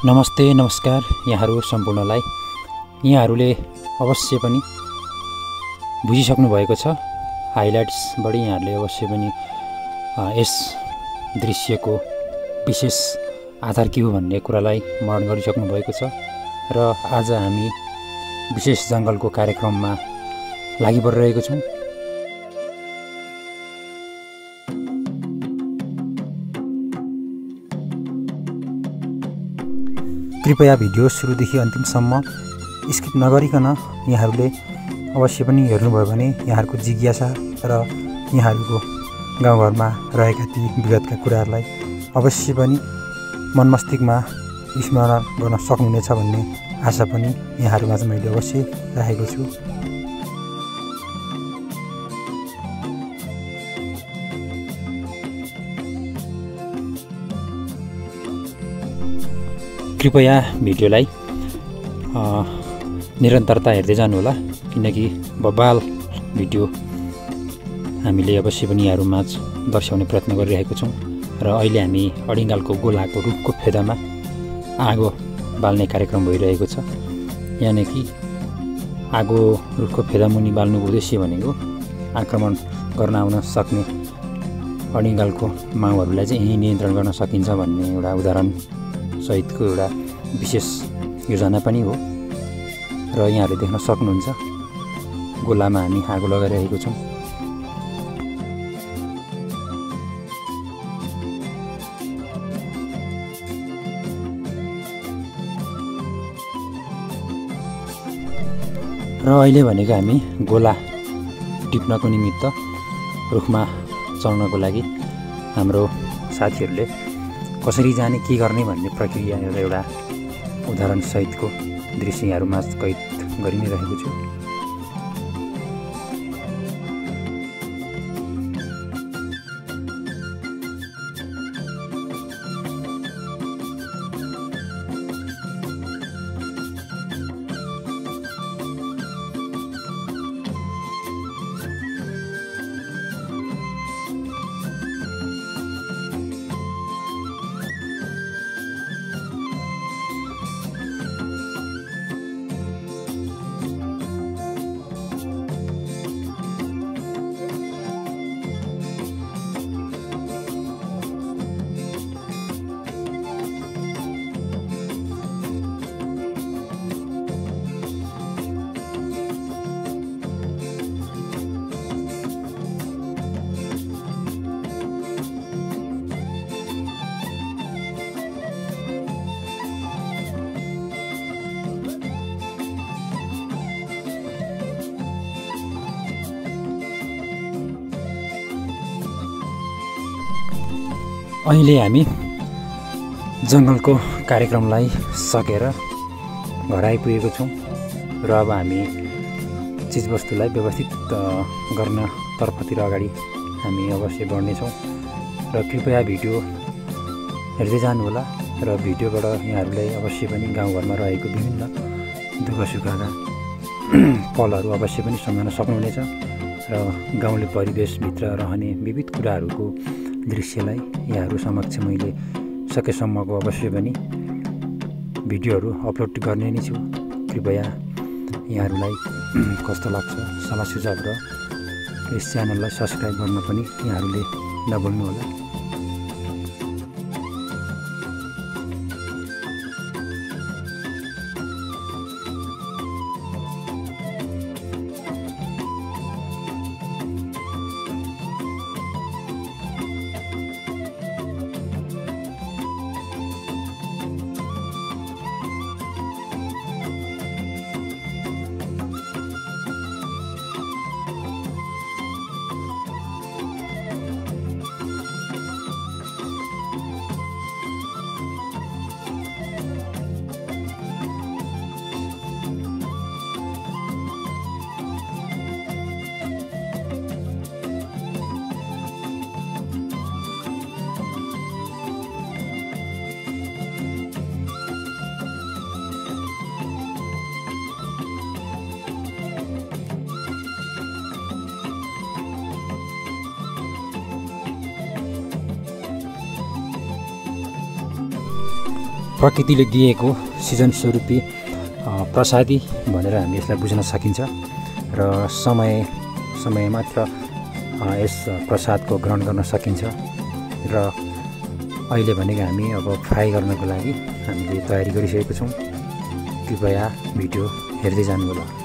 नमस्ते नमस्कार यहाँहरू सम्पूर्णलाई। यहाँहरूले अवश्य पनि बुझिसक्नु भएको छ। हाइलाइट्सबाट यहाँहरूले अवश्य पनि यस दृश्यको विशेष आधार के हो भन्ने कुरालाई मनन गरिसक्नु भएको छ र आज हामी विशेष जङ्गलको कार्यक्रममा लागि परिरहेको छौँ। कृपया भिडियो सुरुदेखि अन्तिमसम्म स्किप नगरिकन यहाँहरूले अवश्य पनि हेर्नुभयो भने यहाँहरूको जिज्ञासा र यहाँहरूको गाउँघरमा रहेका ती विगतका कुराहरूलाई अवश्य पनि मन मस्तिष्कमा स्मरण गर्न सक्नुहुनेछ भन्ने आशा पनि यहाँहरूमा चाहिँ मैले अवश्य राखेको छु। कृपया भिडियोलाई निरन्तरता हेर्दै जानुहोला, किनकि बब्बाल भिडियो हामीले अवश्य पनि यहाँहरूमाझ दर्शाउने प्रयत्न गरिरहेको छौँ। र अहिले हामी अडिङ्गालको गोलाको रुखको फेदामा आगो बाल्ने कार्यक्रम भइरहेको छ। यानि कि आगो रुखको फेदामुनि बाल्नुको उद्देश्य भनेको आक्रमण गर्न आउन सक्ने अडिङ्गालको माउहरूलाई चाहिँ यहीँ नियन्त्रण गर्न सकिन्छ भन्ने एउटा उदाहरण सहितको एउटा विशेष योजना पनि हो। र यहाँहरूले देख्न सक्नुहुन्छ गोलामा हामी आगो लगाइरहेको छौँ। र अहिले भनेको हामी गोला टिप्नको निमित्त रुखमा चढ्नको लागि हाम्रो साथीहरूले कसरी जाने के गर्ने भन्ने प्रक्रिया एउटा उदाहरण सहितको दृश्य यहाँहरूमा कैद गरि नै रहेको छु। अहिले हामी जङ्गलको कार्यक्रमलाई सकेर घर आइपुगेको छौँ र अब हामी चिजवस्तुलाई व्यवस्थित गर्न तर्फतिर अगाडि हामी अवश्य बढ्नेछौँ। र कृपया भिडियो हेर्दै जानुहोला र भिडियोबाट यहाँहरूलाई अवश्य पनि गाउँघरमा रहेको विभिन्न दुःख सुखका पलहरू अवश्य पनि सम्झन सक्नुहुनेछ र गाउँले परिवेशभित्र रहने विविध कुराहरूको दृश्यलाई यहाँहरू समक्ष मैले सकेसम्मको अवश्य पनि भिडियोहरू अपलोड गर्ने नै छु। कृपया यहाँहरूलाई कस्तो लाग्छ सल्लाह सुझाव र यस च्यानललाई सब्सक्राइब गर्न पनि यहाँहरूले नभुल्नुहोला। प्रकृतिले दिएको सिजन स्वरूपी प्रसादी भनेर हामी यसलाई बुझ्न सकिन्छ र समय मात्र यस प्रसादको ग्रहण गर्न सकिन्छ र अहिले भनेको हामी अब फ्राई गर्नको लागि हामीले तयारी गरिसकेको छौँ। कृपया भिडियो हेर्दै जानुहोला।